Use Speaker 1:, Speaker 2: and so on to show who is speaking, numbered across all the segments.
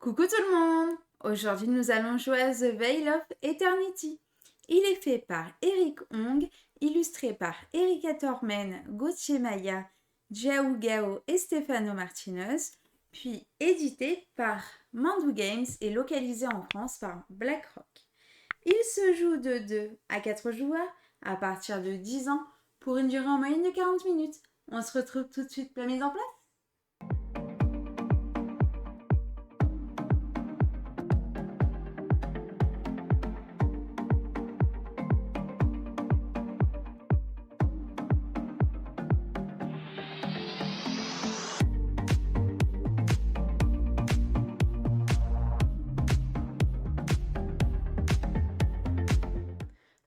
Speaker 1: Coucou tout le monde! Aujourd'hui, nous allons jouer à The Veil of Eternity. Il est fait par Eric Hong, illustré par Erika Tormen, Gauthier Maya, Jiao Gao et Stefano Martinez, puis édité par Mandou Games et localisé en France par BlackRock. Il se joue de 2 à 4 joueurs à partir de 10 ans pour une durée en moyenne de 40 minutes. On se retrouve tout de suite pour la mise en place.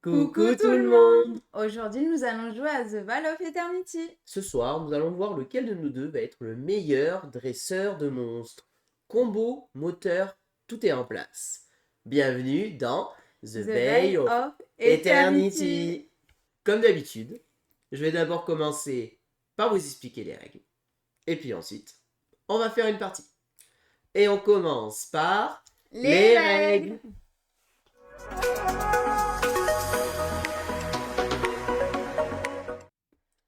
Speaker 1: Coucou tout le monde! Aujourd'hui, nous allons jouer à The Veil of Eternity.
Speaker 2: Ce soir, nous allons voir lequel de nous deux va être le meilleur dresseur de monstres. Combo, moteur, tout est en place. Bienvenue dans The Veil of Eternity. Comme d'habitude, je vais d'abord commencer par vous expliquer les règles. Et puis ensuite, on va faire une partie. Et on commence par
Speaker 1: Les règles.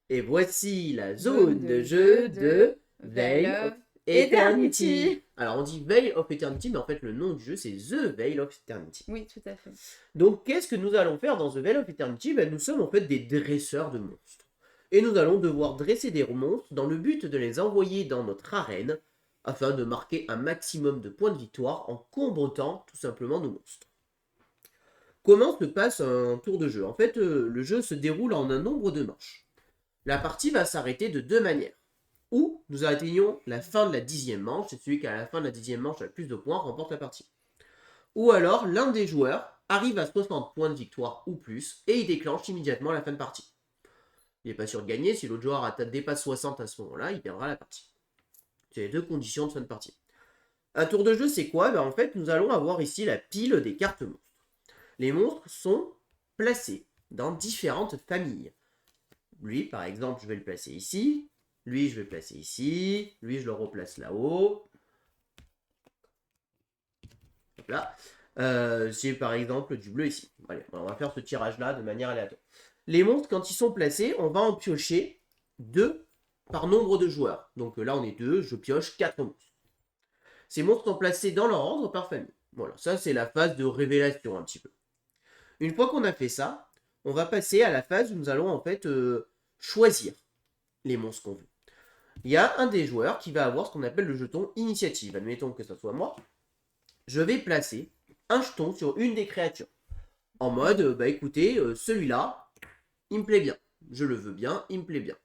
Speaker 2: Et voici la zone de jeu de Veil of Eternity. Alors on dit Veil of Eternity, mais en fait le nom du jeu c'est The Veil of Eternity.
Speaker 1: Oui, tout à fait.
Speaker 2: Donc qu'est-ce que nous allons faire dans The Veil of Eternity? Nous sommes en fait des dresseurs de monstres. Et nous allons devoir dresser des monstres dans le but de les envoyer dans notre arène, afin de marquer un maximum de points de victoire en combattant tout simplement nos monstres. Comment se passe un tour de jeu? En fait, le jeu se déroule en un nombre de manches. La partie va s'arrêter de deux manières. Ou nous atteignons la fin de la 10e manche, c'est celui qui à la fin de la 10e manche a le plus de points remporte la partie. Ou alors l'un des joueurs arrive à 60 points de victoire ou plus et il déclenche immédiatement la fin de partie. Il n'est pas sûr de gagner, si l'autre joueur dépasse 60 à ce moment-là, il perdra la partie. C'est les deux conditions de fin de partie. Un tour de jeu c'est quoi? En fait nous allons avoir ici la pile des cartes monstres. Les monstres sont placés dans différentes familles. Lui, par exemple, je vais le placer ici. Lui, je vais le placer ici. Lui, je le replace là-haut. Hop là. J'ai par exemple du bleu ici. Allez, on va faire ce tirage-là de manière aléatoire. Les monstres, quand ils sont placés, on va en piocher 2 par nombre de joueurs. Donc là, on est 2, je pioche 4 monstres. Ces monstres sont placés dans leur ordre par famille. Voilà, ça c'est la phase de révélation un petit peu. Une fois qu'on a fait ça, on va passer à la phase où nous allons en fait choisir les monstres qu'on veut. Il y a un des joueurs qui va avoir ce qu'on appelle le jeton initiative. Admettons que ce soit moi. Je vais placer un jeton sur une des créatures. En mode, écoutez, celui-là, il me plaît bien. Je le veux bien, il me plaît bien.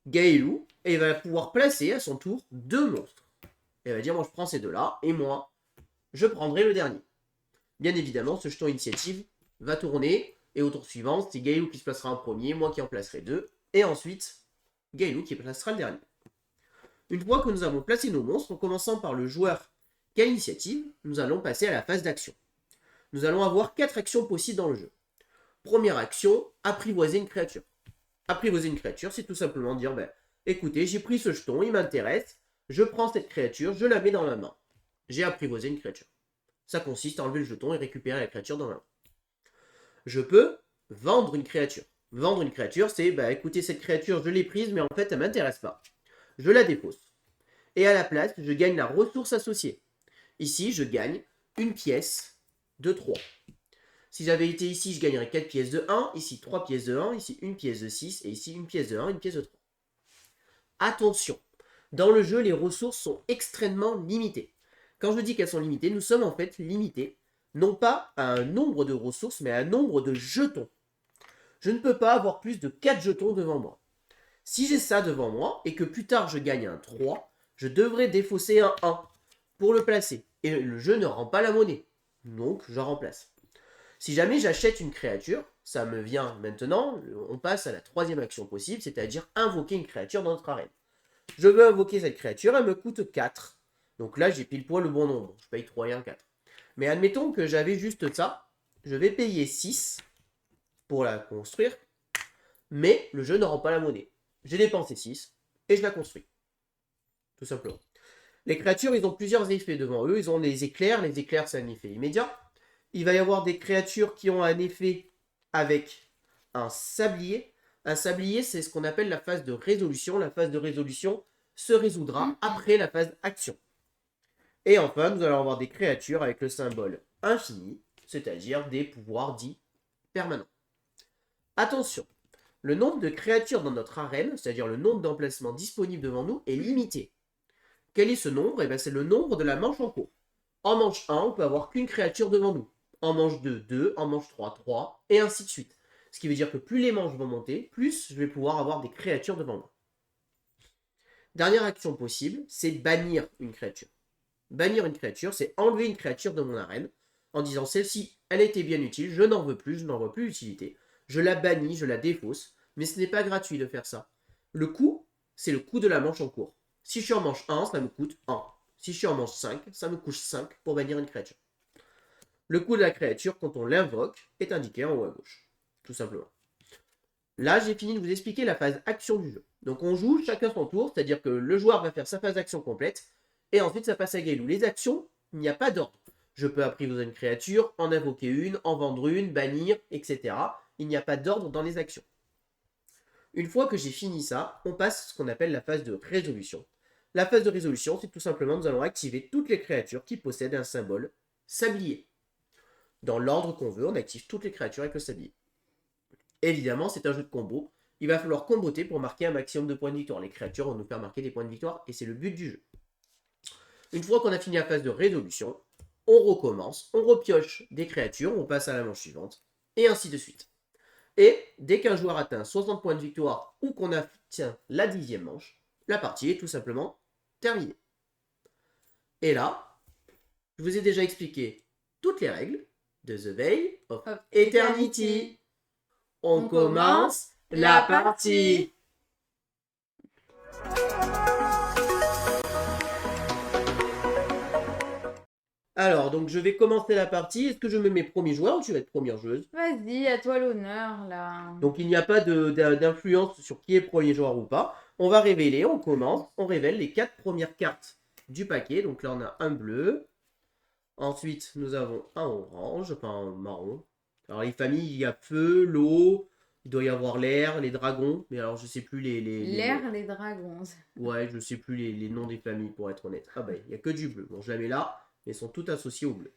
Speaker 2: Gaëlou, elle va pouvoir placer à son tour 2 monstres. Elle va dire, moi je prends ces deux-là, et moi, je prendrai le dernier. Bien évidemment, ce jeton initiative va tourner, et au tour suivant, c'est Gaëlou qui se placera en premier, moi qui en placerai 2, et ensuite, Gaëlou qui placera le dernier. Une fois que nous avons placé nos monstres, en commençant par le joueur qui a l'initiative, nous allons passer à la phase d'action. Nous allons avoir 4 actions possibles dans le jeu. Première action, apprivoiser une créature. Apprivoiser une créature, c'est tout simplement dire, écoutez, j'ai pris ce jeton, il m'intéresse, je prends cette créature, je la mets dans la main. J'ai apprivoisé une créature. Ça consiste à enlever le jeton et récupérer la créature dans la main. Je peux vendre une créature. Vendre une créature, c'est, écoutez, cette créature, je l'ai prise, mais en fait, elle ne m'intéresse pas. Je la dépose. Et à la place, je gagne la ressource associée. Ici, je gagne une pièce de 3. Si j'avais été ici, je gagnerais 4 pièces de 1, ici 3 pièces de 1, ici une pièce de 6, et ici une pièce de 1, une pièce de 3. Attention, dans le jeu, les ressources sont extrêmement limitées. Quand je dis qu'elles sont limitées, nous sommes en fait limités, non pas à un nombre de ressources, mais à un nombre de jetons. Je ne peux pas avoir plus de 4 jetons devant moi. Si j'ai ça devant moi, et que plus tard je gagne un 3, je devrais défausser un 1 pour le placer. Et le jeu ne rend pas la monnaie, donc je remplace. Si jamais j'achète une créature, ça me vient maintenant, on passe à la 3e action possible, c'est-à-dire invoquer une créature dans notre arène. Je veux invoquer cette créature, elle me coûte 4. Donc là, j'ai pile poil le bon nombre. Je paye 3 et 1, 4. Mais admettons que j'avais juste ça. Je vais payer 6 pour la construire. Mais le jeu ne rend pas la monnaie. J'ai dépensé 6 et je la construis. Tout simplement. Les créatures, ils ont plusieurs effets devant eux. Ils ont les éclairs. Les éclairs, c'est un effet immédiat. Il va y avoir des créatures qui ont un effet avec un sablier. Un sablier, c'est ce qu'on appelle la phase de résolution. La phase de résolution se résoudra après la phase action. Et enfin, nous allons avoir des créatures avec le symbole infini, c'est-à-dire des pouvoirs dits permanents. Attention, le nombre de créatures dans notre arène, c'est-à-dire le nombre d'emplacements disponibles devant nous, est limité. Quel est ce nombre? Eh bien, c'est le nombre de la manche en cours. En manche 1, on peut avoir qu'une créature devant nous. En manche 2, 2. En manche 3, 3. Et ainsi de suite. Ce qui veut dire que plus les manches vont monter, plus je vais pouvoir avoir des créatures devant moi. Dernière action possible, c'est bannir une créature. Bannir une créature, c'est enlever une créature de mon arène en disant celle-ci, elle était bien utile, je n'en veux plus, je n'en vois plus l'utilité. Je la bannis, je la défausse, mais ce n'est pas gratuit de faire ça. Le coût, c'est le coût de la manche en cours. Si je suis en manche 1, ça me coûte 1. Si je suis en manche 5, ça me coûte 5 pour bannir une créature. Le coût de la créature, quand on l'invoque, est indiqué en haut à gauche. Tout simplement. Là, j'ai fini de vous expliquer la phase action du jeu. Donc on joue chacun son tour, c'est-à-dire que le joueur va faire sa phase d'action complète, et ensuite ça passe à Gailou. Les actions, il n'y a pas d'ordre. Je peux apprivoiser une créature, en invoquer une, en vendre une, bannir, etc. Il n'y a pas d'ordre dans les actions. Une fois que j'ai fini ça, on passe à ce qu'on appelle la phase de résolution. La phase de résolution, c'est tout simplement, nous allons activer toutes les créatures qui possèdent un symbole sablier. Dans l'ordre qu'on veut, on active toutes les créatures avec le sablier. Évidemment, c'est un jeu de combo. Il va falloir comboter pour marquer un maximum de points de victoire. Les créatures vont nous faire marquer des points de victoire et c'est le but du jeu. Une fois qu'on a fini la phase de résolution, on recommence, on repioche des créatures, on passe à la manche suivante, et ainsi de suite. Et dès qu'un joueur atteint 60 points de victoire ou qu'on atteint la 10e manche, la partie est tout simplement terminée. Et là, je vous ai déjà expliqué toutes les règles de The Veil of Eternity. On commence la partie. Alors, donc je vais commencer la partie. Est-ce que je mets mes premiers joueurs ou tu vas être première joueuse?
Speaker 1: Vas-y, à toi l'honneur, là.
Speaker 2: Donc il n'y a pas d'influence sur qui est premier joueur ou pas. On va révéler, on commence, on révèle les 4 premières cartes du paquet. Donc là on a un bleu. Ensuite nous avons un orange, enfin un marron. Alors les familles, il y a feu, l'eau, il doit y avoir l'air, les dragons. Mais alors je sais plus
Speaker 1: L'air, les dragons.
Speaker 2: Ouais, je sais plus les noms des familles pour être honnête. Ah bah il n'y a que du bleu. Bon je la mets là, mais elles sont toutes associées au bleu.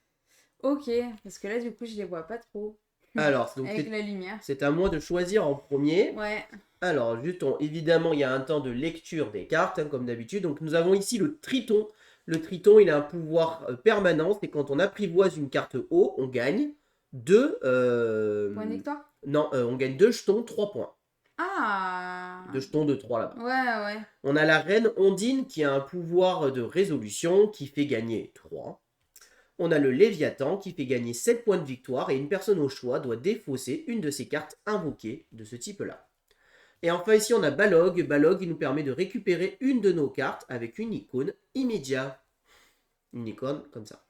Speaker 1: Ok, parce que là du coup je les vois pas trop.
Speaker 2: Alors, donc
Speaker 1: avec la lumière.
Speaker 2: C'est à moi de choisir en premier.
Speaker 1: Ouais.
Speaker 2: Alors, évidemment, il y a un temps de lecture des cartes, hein, comme d'habitude. Donc, nous avons ici le Triton. Le Triton, il a un pouvoir permanent. C'est quand on apprivoise une carte haut, on gagne 2...
Speaker 1: Point de victoire?
Speaker 2: Non, on gagne 2 jetons, 3 points.
Speaker 1: Ah.
Speaker 2: 2 jetons de 3 là-bas.
Speaker 1: Ouais.
Speaker 2: On a la Reine Ondine qui a un pouvoir de résolution qui fait gagner 3. On a le Léviathan qui fait gagner 7 points de victoire et une personne au choix doit défausser une de ses cartes invoquées de ce type-là. Et enfin ici on a Balog. Balog il nous permet de récupérer une de nos cartes avec une icône immédiate. Une icône comme ça.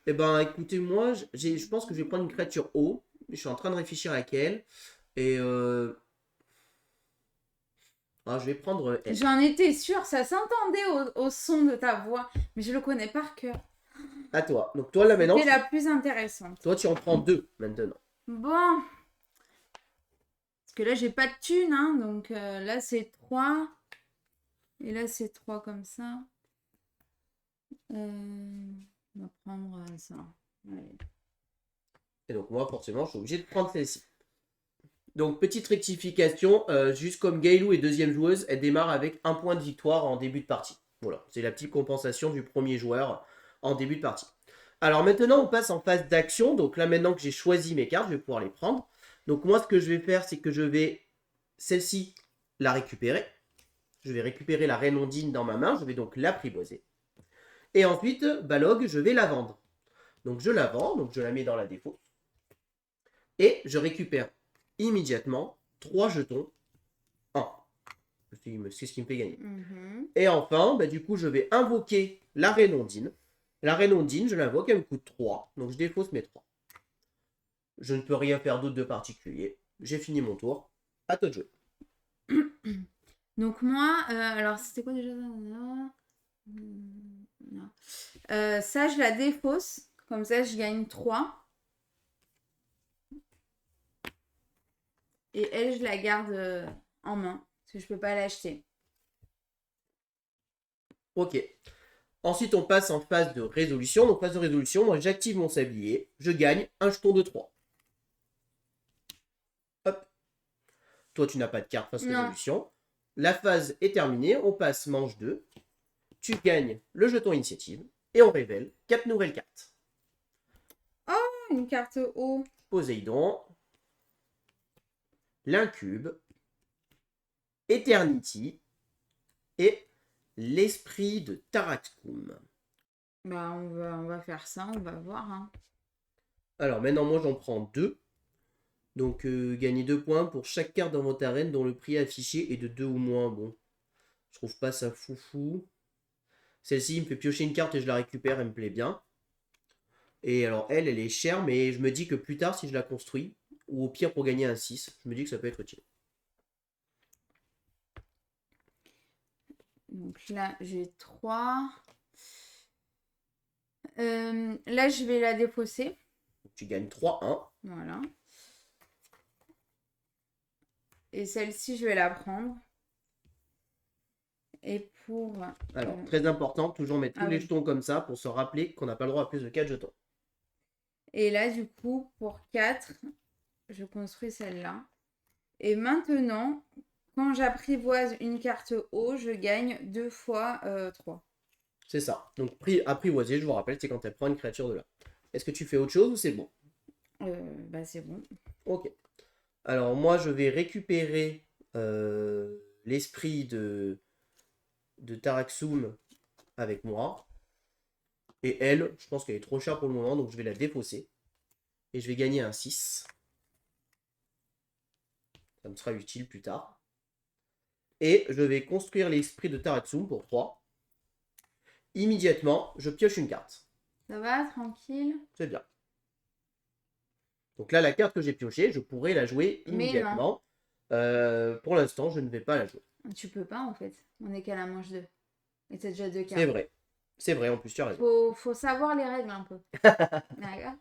Speaker 2: Eh ben écoutez moi je pense que je vais prendre une créature haut. Je suis en train de réfléchir à laquelle. Et je vais prendre elle.
Speaker 1: J'en étais sûre, ça s'entendait au son de ta voix, mais je le connais par cœur.
Speaker 2: À toi. Donc toi là maintenant.
Speaker 1: C'est la plus intéressante.
Speaker 2: Toi tu en prends 2 maintenant.
Speaker 1: Bon. Parce que là j'ai pas de thunes, hein, donc là c'est 3. Et là c'est 3 comme ça. On va prendre ça. Allez.
Speaker 2: Et donc moi forcément je suis obligé de prendre celle-ci. Donc petite rectification, juste comme Gailou est deuxième joueuse, elle démarre avec 1 point de victoire en début de partie. Voilà, c'est la petite compensation du premier joueur en début de partie. Alors maintenant on passe en phase d'action, donc là maintenant que j'ai choisi mes cartes, je vais pouvoir les prendre. Donc moi ce que je vais faire c'est que je vais, celle-ci, la récupérer. Je vais récupérer la Reine Ondine dans ma main, je vais donc l'apprivoiser. Et ensuite, Balog, je vais la vendre. Donc je la vends, donc je la mets dans la défausse. Et je récupère immédiatement 3 jetons 1. C'est ce qui me fait gagner. Et enfin, du coup, je vais invoquer la Reine Ondine. La Reine Ondine, je l'invoque, elle me coûte 3. Donc je défausse mes 3. Je ne peux rien faire d'autre de particulier. J'ai fini mon tour. À toi de jouer.
Speaker 1: Donc moi, alors c'était quoi déjà Non. Ça, je la défausse. Comme ça, je gagne 3. Et elle, je la garde en main. Parce que je peux pas l'acheter.
Speaker 2: Ok. Ensuite, on passe en phase de résolution. Donc, phase de résolution, moi, j'active mon sablier. Je gagne un jeton de 3. Hop. Toi, tu n'as pas de carte phase
Speaker 1: Non.
Speaker 2: résolution. La phase est terminée. On passe manche 2. Tu gagnes le jeton initiative. Et on révèle 4 nouvelles cartes.
Speaker 1: Une carte haut.
Speaker 2: Poséidon. L'Incube. Eternity. Et l'esprit de Taraxcum.
Speaker 1: Bah, on va faire ça, on va voir. Hein.
Speaker 2: Alors maintenant, moi j'en prends 2. Donc gagner 2 points pour chaque carte dans votre arène dont le prix affiché est de 2 ou moins. Bon, je trouve pas ça foufou. Celle-ci, il me fait piocher une carte et je la récupère, elle me plaît bien. Et alors elle est chère, mais je me dis que plus tard, si je la construis, ou au pire pour gagner un 6, je me dis que ça peut être utile.
Speaker 1: Donc là, j'ai 3. Là, je vais la défausser.
Speaker 2: Tu gagnes 3-1.
Speaker 1: Voilà. Et celle-ci, je vais la prendre. Et pour...
Speaker 2: Alors, très important, toujours mettre tous les
Speaker 1: oui.
Speaker 2: jetons comme ça pour se rappeler qu'on n'a pas le droit à plus de 4 jetons.
Speaker 1: Et là, du coup, pour 4, je construis celle-là. Et maintenant, quand j'apprivoise une carte haut, je gagne 2 fois 3.
Speaker 2: C'est ça. Donc, prix apprivoisé, je vous rappelle, c'est quand elle prend une créature de là. Est-ce que tu fais autre chose ou c'est bon?
Speaker 1: Bah, c'est bon.
Speaker 2: Ok. Alors, moi, je vais récupérer l'esprit de Taraxum avec moi. Et elle, je pense qu'elle est trop chère pour le moment, donc je vais la défausser. Et je vais gagner un 6. Ça me sera utile plus tard. Et je vais construire l'esprit de Taraxum pour 3. Immédiatement, je pioche une carte.
Speaker 1: Ça va, tranquille?
Speaker 2: C'est bien. Donc là, la carte que j'ai piochée, je pourrais la jouer immédiatement. Pour l'instant, je ne vais pas la jouer.
Speaker 1: Tu peux pas, en fait. On est qu'à la manche 2. Et t'as déjà 2 cartes.
Speaker 2: C'est vrai. C'est vrai, en plus, tu as raison.
Speaker 1: Faut savoir les règles un peu. D'accord.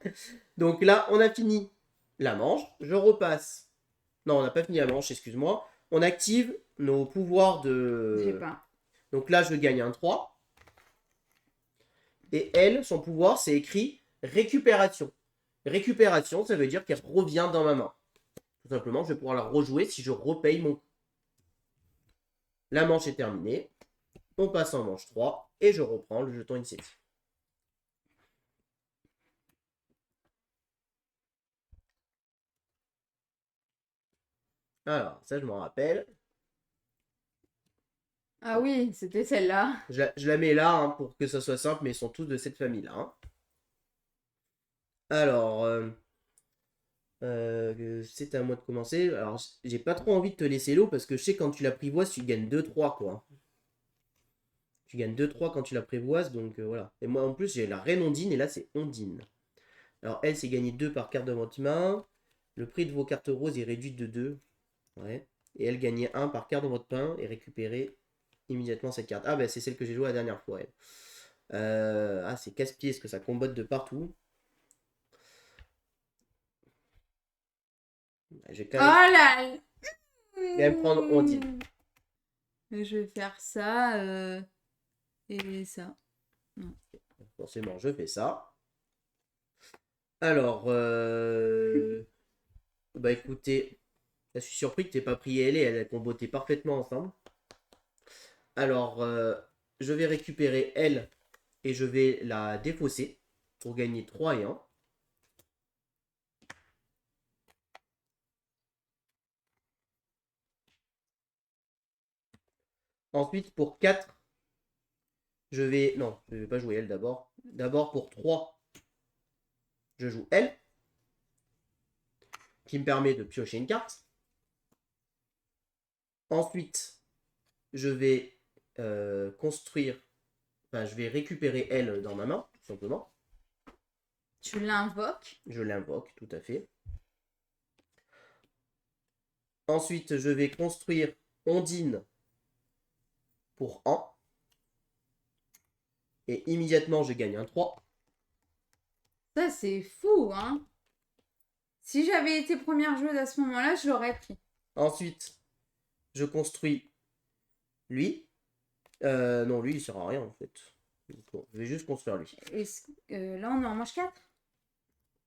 Speaker 2: Donc là, on a fini la manche. Je repasse. Non, on n'a pas fini la manche, excuse-moi. On active nos pouvoirs de...
Speaker 1: J'ai pas.
Speaker 2: Donc là, je gagne un 3. Et elle, son pouvoir, c'est écrit récupération. Récupération, ça veut dire qu'elle revient dans ma main. Tout simplement, je vais pouvoir la rejouer si je repaye mon coup. La manche est terminée. On passe en manche 3. Et je reprends le jeton initiative. Alors, ça, je m'en rappelle.
Speaker 1: Ah oui, c'était celle-là.
Speaker 2: Je la mets là hein, pour que ça soit simple, mais ils sont tous de cette famille-là. Hein. Alors, c'est à moi de commencer. Alors, j'ai pas trop envie de te laisser l'eau parce que je sais quand tu l'apprivoises, tu gagnes 2-3 quoi. Tu gagnes 2-3 quand tu l'apprivoises, donc voilà. Et moi en plus, j'ai la reine Ondine et là c'est Ondine. Alors, elle, c'est gagner 2 par carte de votre main. Le prix de vos cartes roses est réduit de 2. Ouais. Et elle gagnait 1 par carte de votre main et récupérer immédiatement cette carte. Ah, bah c'est celle que j'ai jouée la dernière fois. Elle. Ah, c'est casse-pied parce que ça combotte de partout. Je vais quand même,
Speaker 1: Oh là.
Speaker 2: quand même prendre Ondine.
Speaker 1: Je vais faire ça et ça. Non.
Speaker 2: Forcément, je fais ça. Alors, bah écoutez, je suis surpris que tu n'aies pas pris elle et elle a comboté parfaitement ensemble. Alors, je vais récupérer elle et je vais la défausser pour gagner 3 et 1. Ensuite, pour 4, je vais... Non, je ne vais pas jouer elle d'abord. D'abord, pour 3, je joue elle, qui me permet de piocher une carte. Ensuite, je vais construire... Enfin, je vais récupérer elle dans ma main, tout simplement.
Speaker 1: Tu l'invoques.
Speaker 2: Je l'invoque, tout à fait. Ensuite, je vais construire Ondine pour An. Et immédiatement, je gagne un 3.
Speaker 1: Ça, c'est fou, hein. Si j'avais été première joueuse à ce moment-là, je l'aurais pris.
Speaker 2: Ensuite, je construis lui. Non, lui, il sert à rien, en fait. Donc, bon, je vais juste construire lui.
Speaker 1: Là, on est en manche 4.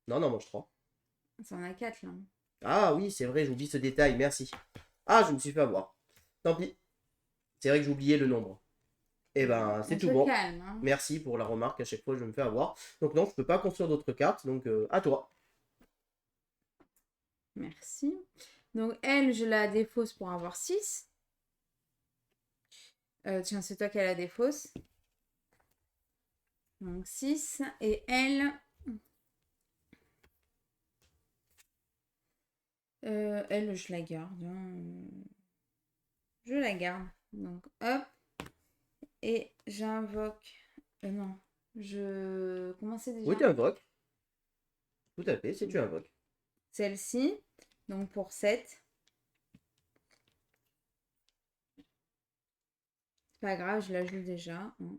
Speaker 2: Non, non, manche 3.
Speaker 1: Ça en a 4, là.
Speaker 2: Ah oui, c'est vrai, j'oublie ce détail, merci. Ah, je me suis fait avoir. Tant pis. C'est vrai que j'ai oublié le nombre. Eh ben, c'est
Speaker 1: On
Speaker 2: tout
Speaker 1: se
Speaker 2: bon.
Speaker 1: calme, hein.
Speaker 2: Merci pour la remarque, à chaque fois je me fais avoir. Donc non, je peux pas construire d'autres cartes, donc à toi.
Speaker 1: Merci. Donc, elle, je la défausse pour avoir 6. Tiens, c'est toi qui la défausse. Donc, 6. Et elle... elle, je la garde, hein. Je la garde. Donc, hop. Et j'invoque... non. Comment c'est déjà?
Speaker 2: Oui, tu invoques. Tout à fait, si tu invoques.
Speaker 1: Celle-ci. Donc, pour 7. Pas grave, je la joue déjà, hein.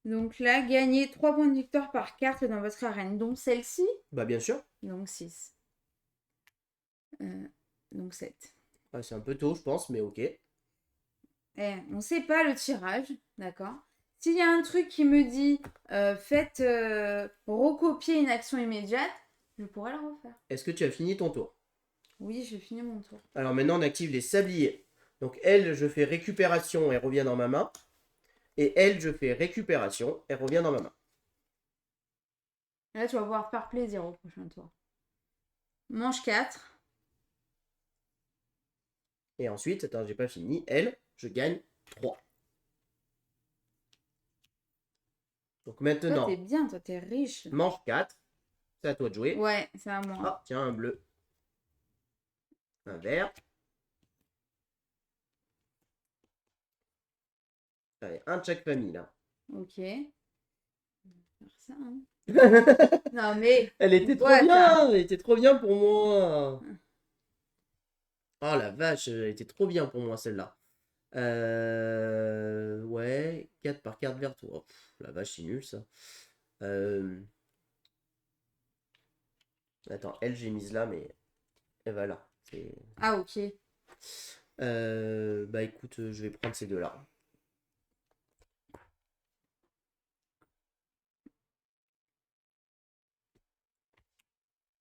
Speaker 1: Donc là, gagnez 3 points de victoire par carte dans votre arène. Donc celle-ci.
Speaker 2: Bah bien sûr.
Speaker 1: Donc 6. Donc 7.
Speaker 2: Ah, c'est un peu tôt, je pense, mais ok.
Speaker 1: On ne sait pas le tirage, d'accord? S'il y a un truc qui me dit faites recopier une action immédiate, je pourrais la refaire.
Speaker 2: Est-ce que tu as fini ton tour?
Speaker 1: Oui, j'ai fini mon tour.
Speaker 2: Alors maintenant, on active les sabliers. Donc elle, je fais récupération, elle revient dans ma main. Et elle, je fais récupération, elle revient dans ma main.
Speaker 1: Là, tu vas pouvoir faire plaisir au prochain tour. Manche 4.
Speaker 2: Et ensuite, attends, j'ai pas fini. Elle, je gagne 3. Donc
Speaker 1: Toi,
Speaker 2: maintenant,
Speaker 1: t'es bien, toi, t'es riche.
Speaker 2: manche 4. C'est à toi de jouer.
Speaker 1: Ouais, c'est à moi.
Speaker 2: Ah, tiens, un bleu. Un vert. Allez, un de chaque famille, là.
Speaker 1: Ok. On va faire ça, hein. Non, mais...
Speaker 2: Elle était trop bien! Elle était trop bien pour moi! Oh la vache, elle était trop bien pour moi, celle-là. Ouais, 4 par carte verte. Oh, la vache, c'est nul, ça. Attends, elle, j'ai mise là, mais elle va là.
Speaker 1: Ah, ok.
Speaker 2: Bah écoute, je vais prendre ces deux-là.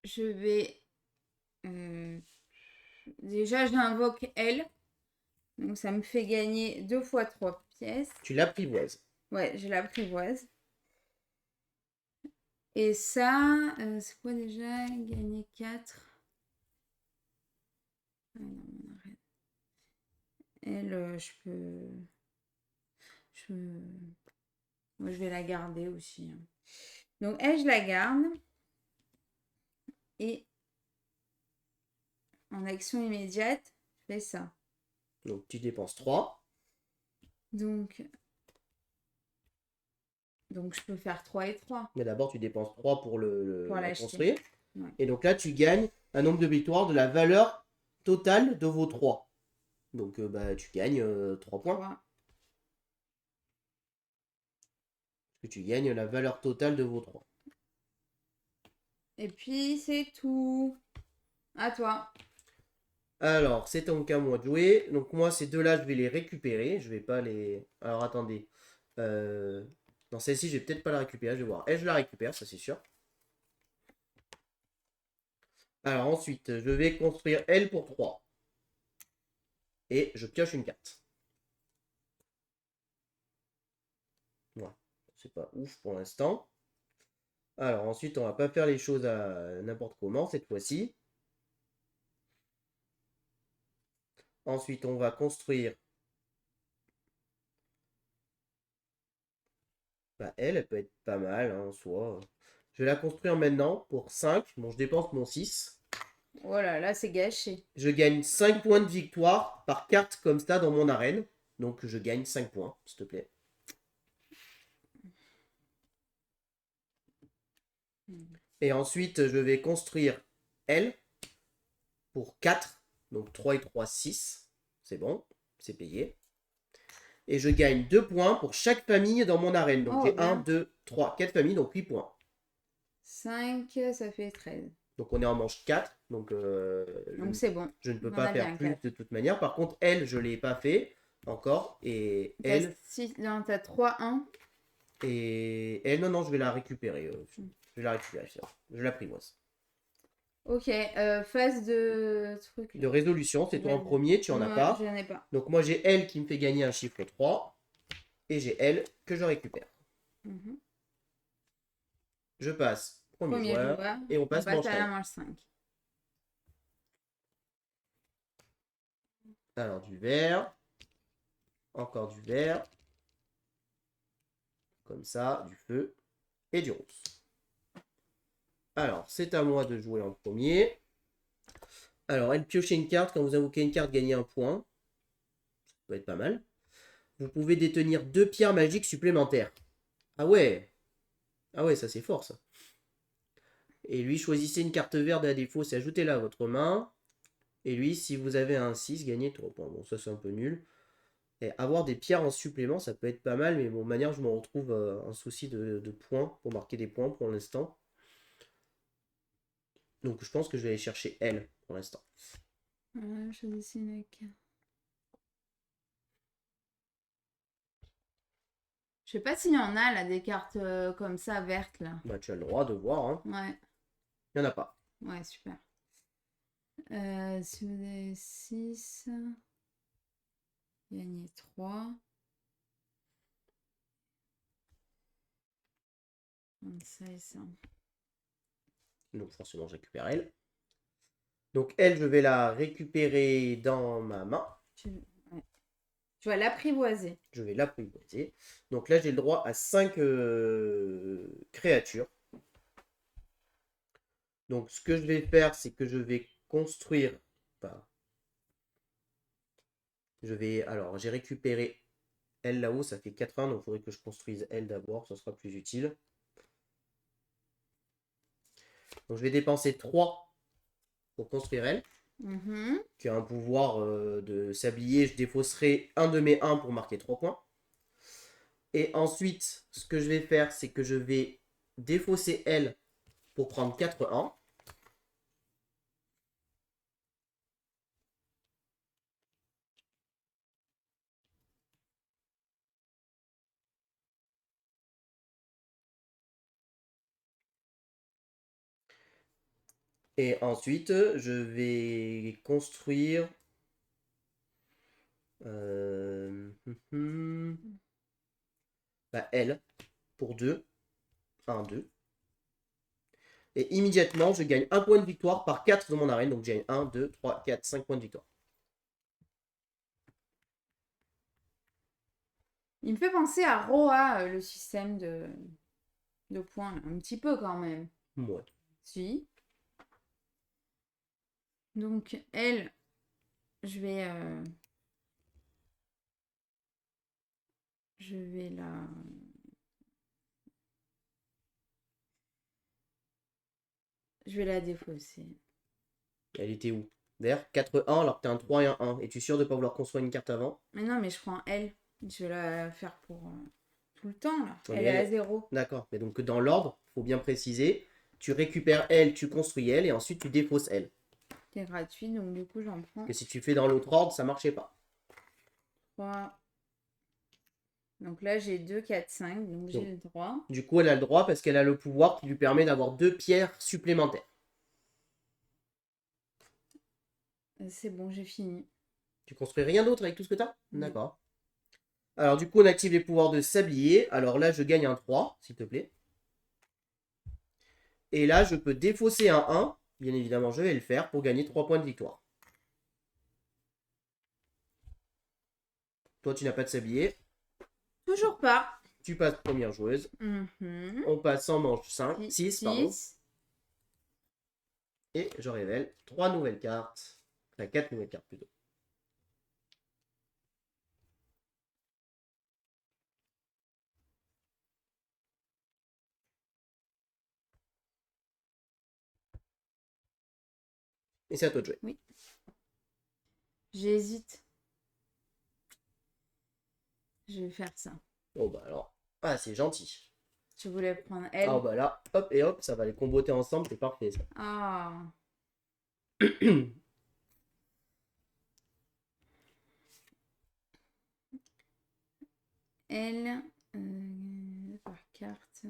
Speaker 1: Je vais... déjà, j'invoque elle. Donc, ça me fait gagner 2 fois 3 pièces.
Speaker 2: Tu l'apprivoises.
Speaker 1: Ouais, je l'apprivoise. Et ça, c'est quoi déjà? Gagner 4. Ah non, on arrête. Elle, je peux... Moi, je vais la garder aussi, hein. Donc, elle, je la garde. Et en action immédiate, je fais ça.
Speaker 2: Donc tu dépenses 3.
Speaker 1: Donc je peux faire 3 et 3.
Speaker 2: Mais d'abord, tu dépenses 3 pour
Speaker 1: Pour
Speaker 2: la
Speaker 1: l'acheter.
Speaker 2: construire.
Speaker 1: Ouais.
Speaker 2: Et donc là, tu gagnes un nombre de victoires de la valeur totale de vos 3. Donc bah, tu gagnes 3 points.
Speaker 1: 3.
Speaker 2: Parce que tu gagnes la valeur totale de vos 3.
Speaker 1: Et puis, c'est tout. À toi.
Speaker 2: Alors, c'est donc à moi de jouer. Donc moi, ces deux-là, je vais les récupérer. Je vais pas les... Alors, attendez. Non, celle-ci, je vais peut-être pas la récupérer. Je vais voir. Elle, je la récupère, ça c'est sûr. Alors ensuite, je vais construire elle pour 3. Et je pioche une carte. Voilà. C'est pas ouf pour l'instant. Alors ensuite, on va pas faire les choses à n'importe comment cette fois-ci. Ensuite, on va construire... Bah, elle peut être pas mal, hein, en soi. Je vais la construire maintenant pour 5. Bon, je dépense mon 6.
Speaker 1: Voilà, là, c'est gâché.
Speaker 2: Je gagne 5 points de victoire par carte comme ça dans mon arène. Donc je gagne 5 points, s'il te plaît. Et ensuite, je vais construire elle pour 4. Donc 3 et 3, 6. C'est bon, c'est payé. Et je gagne 2 points pour chaque famille dans mon arène. Donc
Speaker 1: Oh,
Speaker 2: j'ai 1,
Speaker 1: bien.
Speaker 2: 2, 3, 4 familles, donc 8 points.
Speaker 1: 5, ça fait 13.
Speaker 2: Donc on est en manche 4. Donc,
Speaker 1: Donc c'est bon.
Speaker 2: je ne peux
Speaker 1: On
Speaker 2: pas
Speaker 1: a
Speaker 2: faire
Speaker 1: bien
Speaker 2: plus
Speaker 1: 4.
Speaker 2: de toute manière. Par contre, elle, je ne l'ai pas fait encore. Et elle...
Speaker 1: T'as 3, 1.
Speaker 2: Et elle, non, non, je vais la récupérer. Je vais la récupérer. Je l'apprivoise.
Speaker 1: Ok, phase de truc.
Speaker 2: De résolution, c'est toi en premier, tu en as pas.
Speaker 1: Je n'en ai pas.
Speaker 2: Donc moi j'ai elle qui me fait gagner un chiffre 3. Et j'ai elle que je récupère.
Speaker 1: Mhm.
Speaker 2: Je passe premier joueur.
Speaker 1: joueur.
Speaker 2: Et on passe manche
Speaker 1: à la
Speaker 2: 5.
Speaker 1: manche 5.
Speaker 2: Alors du vert. Encore du vert. Comme ça, du feu. Et du rose. Alors, c'est à moi de jouer en premier. Alors, elle piocher une carte. Quand vous invoquez une carte, gagnez un point. Ça peut être pas mal. Vous pouvez détenir 2 pierres magiques supplémentaires. Ah ouais. Ah ouais, ça c'est fort ça. Et lui, choisissez une carte verte à défaut, c'est ajoutez-la à votre main. Et lui, si vous avez un 6, gagnez 3 points. Bon, ça c'est un peu nul. Et avoir des pierres en supplément, ça peut être pas mal, mais bon, de manière, je me retrouve un souci de points, pour marquer des points pour l'instant. Donc je pense que je vais aller chercher elle, pour l'instant.
Speaker 1: Je dessine une carte. Je sais pas s'il y en a là, des cartes comme ça, vertes là.
Speaker 2: Bah, tu as le droit de voir, hein.
Speaker 1: Ouais,
Speaker 2: Il n'y en a pas.
Speaker 1: ouais, super. Si vous avez 6, gagnez 3. 26.
Speaker 2: Donc forcément, je récupère elle. Donc elle, je vais la récupérer dans ma main.
Speaker 1: Tu vas l'apprivoiser.
Speaker 2: Je vais l'apprivoiser. Donc là, j'ai le droit à 5 créatures. Donc ce que je vais faire, c'est que je vais construire... Enfin, alors, j'ai récupéré elle là-haut, ça fait 80, donc il faudrait que je construise elle d'abord, ça sera plus utile. Donc je vais dépenser 3 pour construire elle. Qui a un pouvoir de sablier, je défausserai un de mes 1 pour marquer 3 points. Et ensuite, ce que je vais faire, c'est que je vais défausser elle pour prendre 4-1. Et ensuite, je vais construire... elle pour 2. 1, 2. Et immédiatement, je gagne un point de victoire par 4 de mon arène. Donc j'ai 1, 2, 3, 4, 5 points de victoire.
Speaker 1: Il me fait penser à Roa, le système de points. Un petit peu quand même.
Speaker 2: Ouais.
Speaker 1: Si. Donc, elle, je vais la... Je vais la défausser.
Speaker 2: Elle était où? D'ailleurs, 4-1 alors que t'as un 3 et un 1. Es-tu sûr de ne pas vouloir construire une carte avant?
Speaker 1: Mais non, mais je prends elle. Je vais la faire pour tout le temps, là.
Speaker 2: Ouais,
Speaker 1: Elle est à 0.
Speaker 2: D'accord. Mais donc dans l'ordre, il faut bien préciser. Tu récupères elle, tu construis elle, et ensuite tu défausses elle.
Speaker 1: C'est gratuit, donc du coup, j'en prends
Speaker 2: Parce que si tu fais dans l'autre ordre, ça marchait pas.
Speaker 1: 3. Donc là, j'ai 2, 4, 5. Donc j'ai le droit.
Speaker 2: Du coup, elle a le droit parce qu'elle a le pouvoir qui lui permet d'avoir 2 pierres supplémentaires.
Speaker 1: C'est bon, j'ai fini.
Speaker 2: Tu construis rien d'autre avec tout ce que tu as?
Speaker 1: Non.
Speaker 2: D'accord. Alors du coup, on active les pouvoirs de sablier. Alors là, je gagne un 3, s'il te plaît. Et là, je peux défausser un 1. Bien évidemment, je vais le faire pour gagner 3 points de victoire. Toi, tu n'as pas de sablier.
Speaker 1: Toujours pas.
Speaker 2: Tu passes première joueuse. On passe en manche 5, 6, pardon. Et je révèle 3 nouvelles cartes. Enfin, 4 nouvelles cartes plutôt. Et c'est à toi de jouer.
Speaker 1: Oui. J'hésite. Je vais faire ça.
Speaker 2: Bon, bah alors. Ah, c'est gentil.
Speaker 1: Tu voulais prendre
Speaker 2: Ah,
Speaker 1: elle.
Speaker 2: bah là, hop et hop, ça va les comboter ensemble, c'est parfait ça.
Speaker 1: Ah. Elle. Par carte.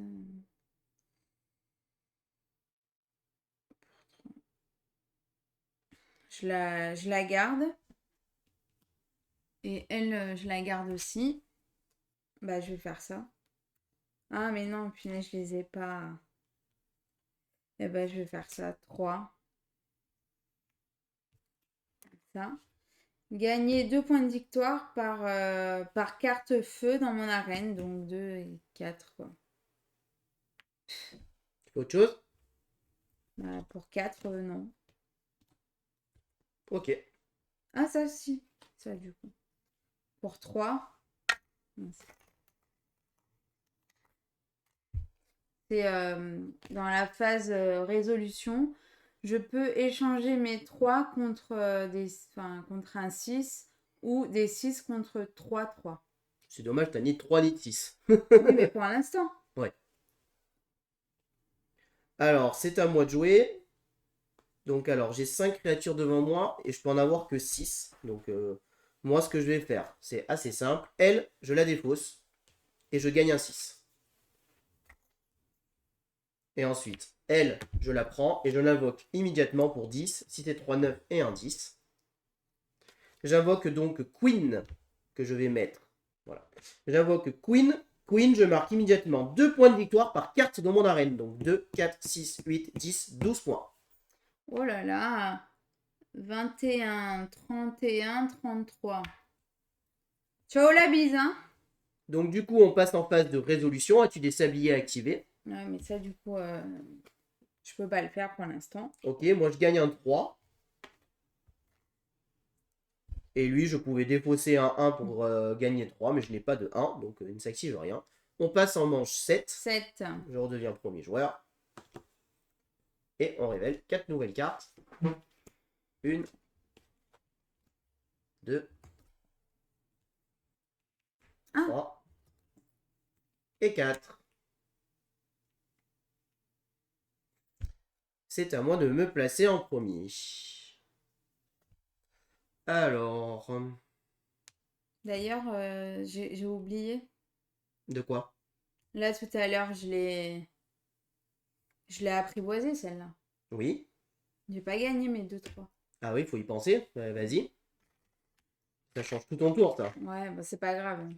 Speaker 1: Je la garde. Et elle, je la garde aussi. Bah, je vais faire ça. Ah, mais non, punaise, je les ai pas. Eh ben, je vais faire ça. 3. Ça. Gagner 2 points de victoire par carte feu dans mon arène. Donc 2 et 4, quoi.
Speaker 2: Tu fais autre chose?
Speaker 1: Bah, pour 4, non.
Speaker 2: Ok.
Speaker 1: Ah, ça, si. Ça, du coup. Pour 3. C'est dans la phase résolution. Je peux échanger mes 3 contre, contre un 6 ou des 6 contre 3.
Speaker 2: C'est dommage, t'as ni de 3 ni de 6.
Speaker 1: Oui, mais pour l'instant.
Speaker 2: Ouais. Alors, c'est à moi de jouer. Donc, alors, j'ai 5 créatures devant moi et je peux en avoir que 6. Donc, moi, ce que je vais faire, c'est assez simple. Elle, je la défausse et je gagne un 6. Et ensuite, elle, je la prends et je l'invoque immédiatement pour 10. Si c'est 3, 9 et un 10. J'invoque donc Queen que je vais mettre. Voilà. J'invoque Queen. Queen, je marque immédiatement 2 points de victoire par carte dans mon arène. Donc 2, 4, 6, 8, 10, 12 points.
Speaker 1: Oh là là. 21, 31, 33. Ciao la bise, hein.
Speaker 2: Donc du coup, on passe en phase de résolution. As-tu des sabliers activés?
Speaker 1: Ouais, mais ça, du coup, je peux pas le faire pour l'instant.
Speaker 2: Ok, moi je gagne un 3. Et lui, je pouvais défausser un 1 pour gagner 3, mais je n'ai pas de 1, donc il ne s'active rien. On passe en manche 7.
Speaker 1: 7.
Speaker 2: Je redeviens premier joueur. Et on révèle 4 nouvelles cartes. 1, 2,
Speaker 1: Ah,
Speaker 2: 3 et 4. C'est à moi de me placer en premier. Alors,
Speaker 1: d'ailleurs, j'ai oublié.
Speaker 2: de quoi?
Speaker 1: Là, tout à l'heure, je l'ai apprivoisée, celle-là.
Speaker 2: Oui.
Speaker 1: J'ai pas gagné mes 2-3.
Speaker 2: Ah oui, il faut y penser. Vas-y. Ça change tout ton tour, ça.
Speaker 1: Ouais, bah c'est pas grave.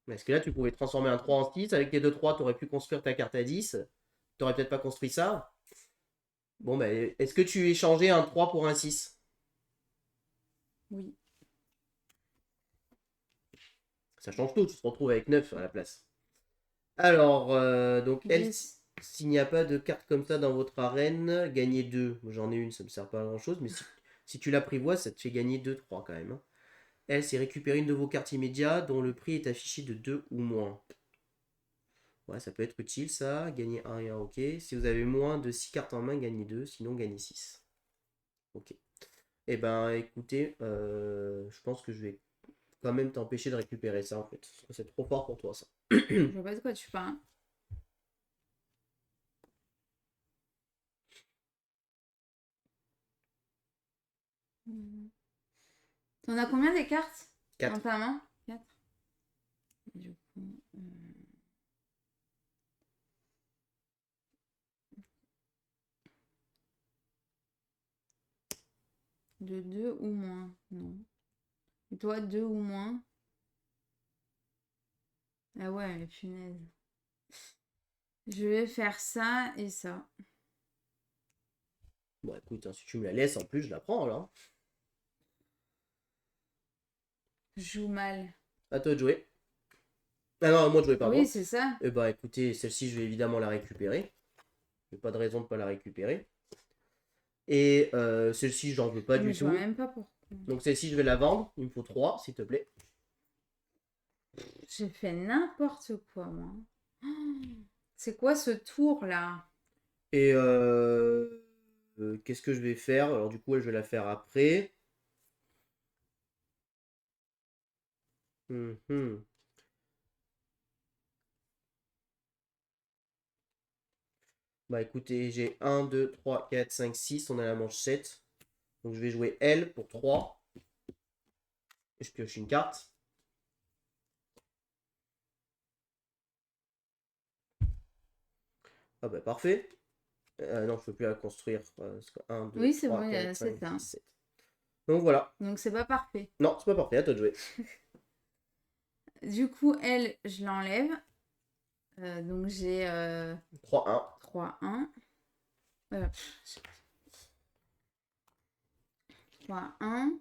Speaker 2: Parce que là, tu pouvais transformer un 3 en 6. Avec tes 2-3, tu aurais pu construire ta carte à 10. Tu n'aurais peut-être pas construit ça. Bon, bah, est-ce que tu échangeais un 3 pour un 6?
Speaker 1: Oui.
Speaker 2: Ça change tout. Tu te retrouves avec 9 à la place. Alors, donc, elle,
Speaker 1: 10.
Speaker 2: s'il n'y a pas de carte comme ça dans votre arène, gagnez 2. Moi, j'en ai une, ça me sert pas à grand-chose. Mais si tu l'apprivoises, ça te fait gagner 2-3 quand même, hein. Elle, c'est récupérer une de vos cartes immédiates dont le prix est affiché de 2 ou moins. Ouais, ça peut être utile ça. Gagner 1 et 1, ok. Si vous avez moins de 6 cartes en main, gagnez 2. Sinon, gagnez 6. Ok. Eh ben, écoutez, je pense que je vais quand même t'empêcher de récupérer ça en fait. C'est trop fort pour toi ça.
Speaker 1: Je vois pas de quoi tu parles. T'en as combien des cartes dans
Speaker 2: 4.
Speaker 1: ta main? 4. Du coup, de 2 ou moins. Non. Et toi, 2 ou moins? Ah ouais, punaise. Je vais faire ça et ça.
Speaker 2: Bon, écoute, hein, si tu me la laisses en plus, je la prends là.
Speaker 1: Je joue mal.
Speaker 2: À toi de jouer. Ah non, à moi de jouer,
Speaker 1: Oui,
Speaker 2: pardon.
Speaker 1: c'est ça.
Speaker 2: Eh ben, écoutez, celle-ci, je vais évidemment la récupérer. J'ai pas de raison de pas la récupérer. Et celle-ci, j'en veux pas
Speaker 1: Mais
Speaker 2: du
Speaker 1: je vois
Speaker 2: tout.
Speaker 1: même pas pourquoi.
Speaker 2: Donc celle-ci, je vais la vendre. Il me faut 3, s'il te plaît.
Speaker 1: J'ai fait n'importe quoi, moi. C'est quoi ce tour-là?
Speaker 2: Et qu'est-ce que je vais faire? Alors du coup, je vais la faire après. Mhm. Bah écoutez, j'ai 1, 2, 3, 4, 5, 6. On a la manche 7. Donc je vais jouer L pour 3. Je pioche une carte. Ah bah parfait. Non, je peux plus la construire. 1, 2,
Speaker 1: Oui, c'est
Speaker 2: 3,
Speaker 1: bon,
Speaker 2: 4,
Speaker 1: c'est
Speaker 2: 5,
Speaker 1: ça.
Speaker 2: 6, 7. Donc voilà.
Speaker 1: Donc c'est pas parfait.
Speaker 2: Non, c'est pas parfait, à toi de jouer.
Speaker 1: Du coup, elle, je l'enlève. Donc j'ai
Speaker 2: 3, 1.
Speaker 1: 3, 1. Euh, 3, 1.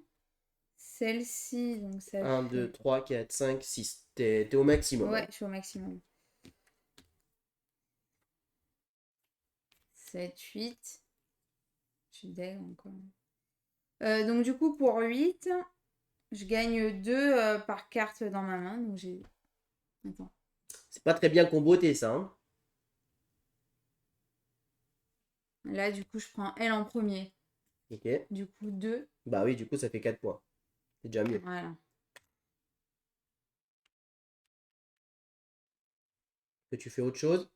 Speaker 1: Celle-ci, donc ça
Speaker 2: 1, 2,
Speaker 1: fait...
Speaker 2: 3, 4, 5, 6. T'es au maximum.
Speaker 1: Ouais,
Speaker 2: Hein.
Speaker 1: je suis au maximum. 7, 8. Je suis deg encore. Donc du coup, pour 8, je gagne 2 par carte dans ma main. Donc j'ai... Attends.
Speaker 2: C'est pas très bien comboté ça. Hein.
Speaker 1: Là, du coup, je prends elle en premier.
Speaker 2: Ok.
Speaker 1: Du coup, 2.
Speaker 2: Bah oui, du coup, ça fait 4 points. C'est déjà mieux.
Speaker 1: Voilà.
Speaker 2: Que tu fais autre chose?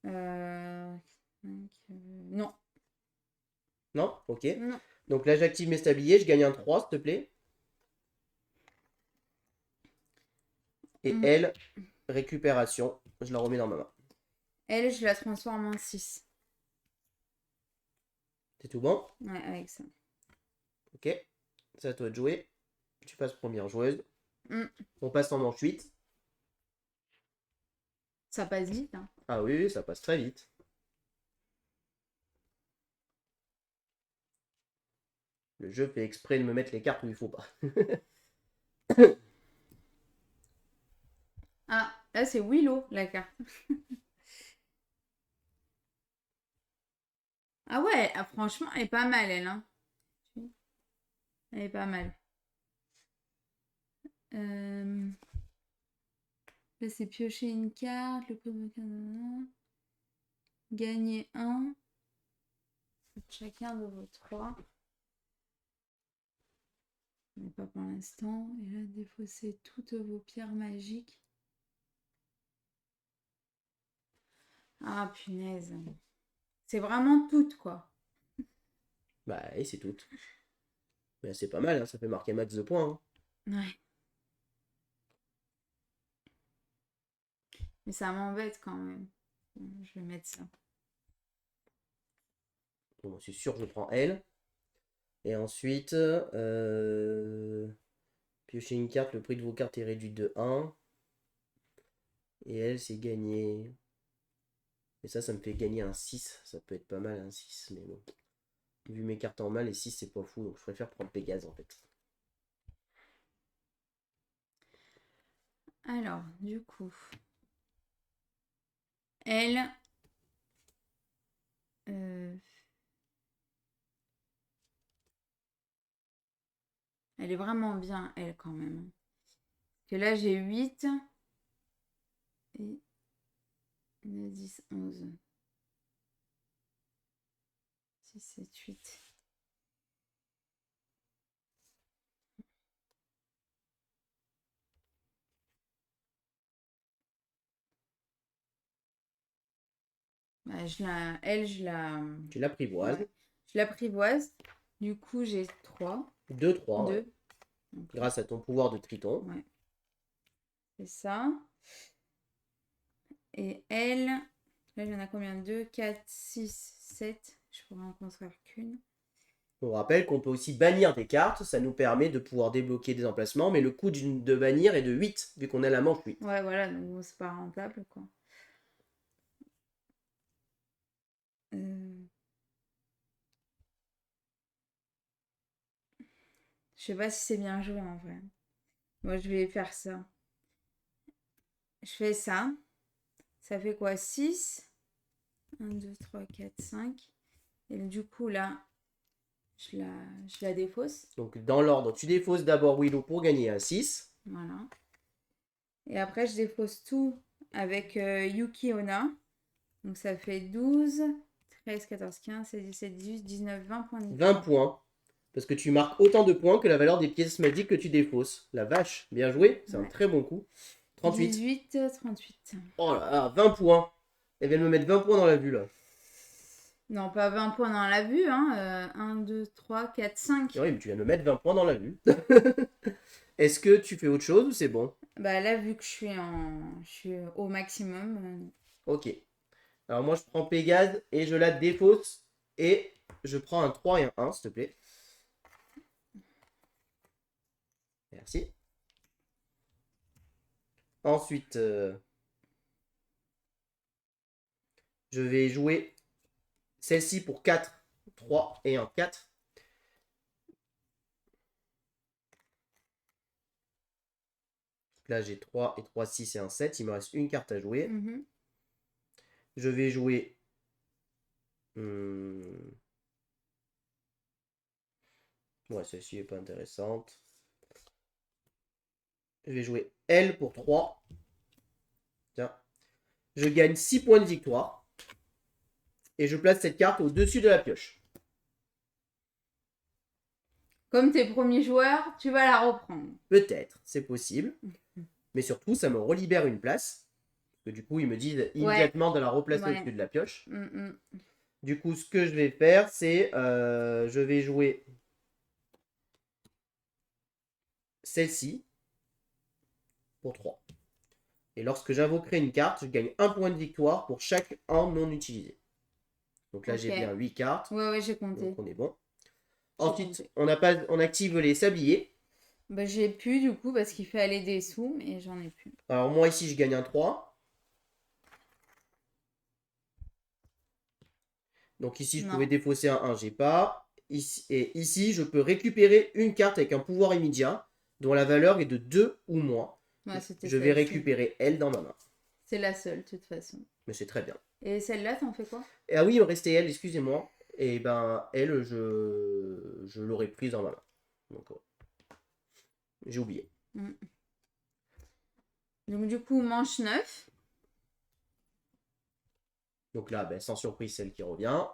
Speaker 1: Non.
Speaker 2: Non? Ok.
Speaker 1: Non.
Speaker 2: Donc là, j'active mes stabiliers. Je gagne un 3, s'il te plaît. Et
Speaker 1: Mm.
Speaker 2: elle, récupération. Je la remets dans ma main.
Speaker 1: Elle, je la transforme en 6.
Speaker 2: C'est tout bon?
Speaker 1: Ouais, avec ça.
Speaker 2: Ok. C'est à toi de jouer. Tu passes première joueuse.
Speaker 1: Mm.
Speaker 2: On passe en manche 8.
Speaker 1: Ça passe vite, hein.
Speaker 2: Ah oui, oui, ça passe très vite. Le jeu fait exprès de me mettre les cartes où il faut pas.
Speaker 1: Ah, là, c'est Willow, la carte. Ah ouais, ah, franchement, elle est pas mal, elle, hein. Elle est pas mal. Là, c'est piocher une carte, le prix de carte, gagner 1. Chacun de vos 3. Mais pas pour l'instant. Et là, défausser toutes vos pierres magiques. Ah, punaise. C'est vraiment toutes, quoi.
Speaker 2: Bah, et c'est tout. Mais c'est pas mal, hein, ça fait marquer max de points. Hein.
Speaker 1: Ouais. Mais ça m'embête quand même. Je vais mettre ça.
Speaker 2: Bon, c'est sûr, je prends elle. Et ensuite, piocher une carte, le prix de vos cartes est réduit de 1. Et elle, c'est gagné. Et ça me fait gagner un 6. Ça peut être pas mal, un 6. Mais bon. Vu mes cartes en main, les 6, c'est pas fou. Donc je préfère prendre Pégase, en fait.
Speaker 1: Alors, du coup, elle, elle est vraiment bien, elle, quand même. Parce que là, j'ai 8 et 9, 10, 11. 6, 7, 8. Bah, elle,
Speaker 2: Tu l'apprivoises.
Speaker 1: ouais, je l'apprivoise. Du coup, j'ai 3.
Speaker 2: 2, 3, ouais.
Speaker 1: 2. Donc,
Speaker 2: Grâce à ton pouvoir de Triton.
Speaker 1: ouais, c'est ça. Et elle, là, j'en ai combien? 2, 4, 6, 7. Je pourrais en construire qu'une.
Speaker 2: On rappelle qu'on peut aussi bannir des cartes. Ça nous permet de pouvoir débloquer des emplacements. Mais le coût de bannir est de 8, vu qu'on a la manche 8.
Speaker 1: Ouais, voilà, donc bon, c'est pas rentable, quoi. Je sais pas si c'est bien joué en vrai. Moi, je vais faire ça. Je fais ça. Ça fait quoi? 6. 1, 2, 3, 4, 5. Et du coup, là, je la défausse.
Speaker 2: Donc dans l'ordre, tu défausses d'abord Willow pour gagner un 6.
Speaker 1: Voilà. Et après, je défausse tout avec Yuki Onna. Donc, ça fait 12, 13, 14, 15, 16, 17, 18, 19, 20 points de
Speaker 2: 20
Speaker 1: vie.
Speaker 2: points. Parce que tu marques autant de points que la valeur des pièces magiques que tu défausses. La vache, bien joué, c'est un
Speaker 1: Ouais.
Speaker 2: très bon coup. 38.
Speaker 1: 18, 38.
Speaker 2: Oh là là, 20 points. Elle vient de me mettre 20 points dans la vue là.
Speaker 1: Non, pas 20 points dans la vue, hein. 1, 2, 3, 4, 5.
Speaker 2: Oui, mais tu viens de me mettre 20 points dans la vue. Est-ce que tu fais autre chose ou c'est bon?
Speaker 1: Bah là, vu que je suis au maximum.
Speaker 2: Ok. Alors moi je prends Pégase et je la défausse. Et je prends un 3 et un 1, s'il te plaît. Merci. Ensuite, je vais jouer celle-ci pour 4, 3 et un 4. Là, j'ai 3 et 3, 6 et un 7. Il me reste une carte à jouer.
Speaker 1: Mhm.
Speaker 2: Je vais jouer... Ouais, celle-ci est pas intéressante. Je vais jouer L pour 3. Tiens. Je gagne 6 points de victoire. Et je place cette carte au-dessus de la pioche.
Speaker 1: Comme tes premiers joueurs, tu vas la reprendre.
Speaker 2: Peut-être, c'est possible. Mais surtout, ça me relibère une place. Parce que du coup, ils me disent immédiatement de la replacer
Speaker 1: Ouais.
Speaker 2: au-dessus de la pioche.
Speaker 1: Mm,
Speaker 2: Du coup, ce que je vais faire, c'est... je vais jouer celle-ci pour 3. Et lorsque j'invoquerai une carte, je gagne 1 point de victoire pour chaque 1 non utilisé. Donc là,
Speaker 1: Ok.
Speaker 2: j'ai bien 8 cartes.
Speaker 1: Ouais, j'ai compté.
Speaker 2: Donc on est bon.
Speaker 1: J'ai
Speaker 2: Ensuite,
Speaker 1: compté.
Speaker 2: on active les sabliers.
Speaker 1: Bah, j'ai plus du coup parce qu'il fallait des sous, mais j'en ai plus.
Speaker 2: Alors moi, ici, je gagne un 3. Donc ici, je
Speaker 1: Non.
Speaker 2: pouvais défausser un 1, j'ai pas. Ici, et ici, je peux récupérer une carte avec un pouvoir immédiat dont la valeur est de 2 ou moins.
Speaker 1: Ouais, c'était
Speaker 2: Je vais
Speaker 1: celle-ci.
Speaker 2: récupérer elle dans ma main.
Speaker 1: C'est la seule, de toute façon.
Speaker 2: Mais c'est très bien.
Speaker 1: Et celle-là, t'en fais quoi?
Speaker 2: Et ah oui, il me restait elle, excusez-moi. Et ben, elle, je l'aurais prise dans ma main. Donc, j'ai oublié.
Speaker 1: Mm. Donc, du coup, manche 9.
Speaker 2: Donc là, ben, sans surprise, celle qui revient.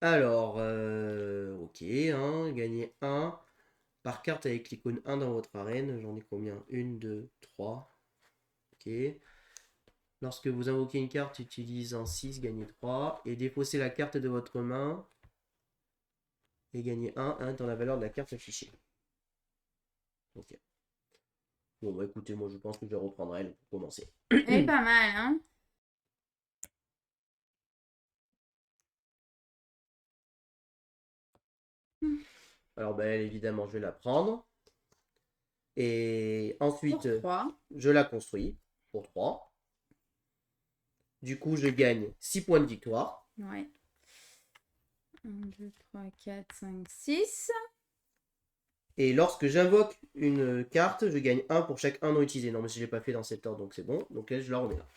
Speaker 2: Alors, ok, hein, gagner 1 par carte avec l'icône 1 dans votre arène. J'en ai combien? 1, 2, 3. Ok. Lorsque vous invoquez une carte, utilise un 6, gagnez 3. Et défaussez la carte de votre main. Et gagnez 1 dans la valeur de la carte affichée. Ok. Bon, bah écoutez, moi je pense que je vais reprendre elle pour commencer.
Speaker 1: Elle est pas mal, hein?
Speaker 2: Alors, ben, elle, évidemment, je vais la prendre. Et ensuite,
Speaker 1: Pour 3.
Speaker 2: je la construis pour 3. Du coup, je gagne 6 points de victoire.
Speaker 1: Ouais. 1, 2, 3, 4, 5, 6.
Speaker 2: Et lorsque j'invoque une carte, je gagne 1 pour chaque 1 non utilisé. Non, mais si je l'ai pas fait dans cet ordre, donc c'est bon. Donc elle, je la remets là.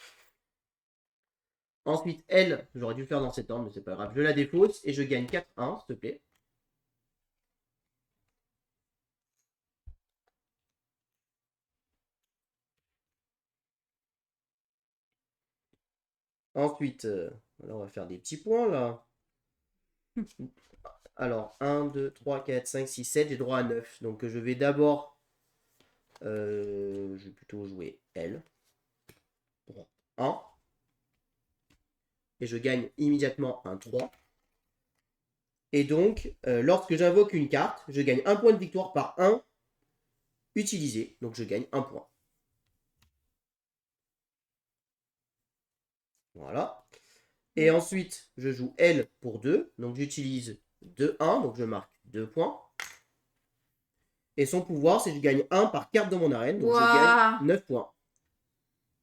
Speaker 2: Ensuite, elle, j'aurais dû le faire dans cet ordre, mais c'est pas grave. Je la défausse et je gagne 4-1, s'il te plaît. Ensuite, là, on va faire des petits points, là. Alors, 1, 2, 3, 4, 5, 6, 7, j'ai droit à 9. Donc, je vais d'abord... je vais plutôt jouer elle. Pour 1. Et je gagne immédiatement un 3. Et donc, lorsque j'invoque une carte, je gagne 1 point de victoire par 1 utilisé. Donc, je gagne 1 point. Voilà. Et ensuite, je joue elle pour 2. Donc, j'utilise 2, 1. Donc, je marque 2 points. Et son pouvoir, c'est que je gagne 1 par carte dans mon arène. Donc, je gagne 9 points.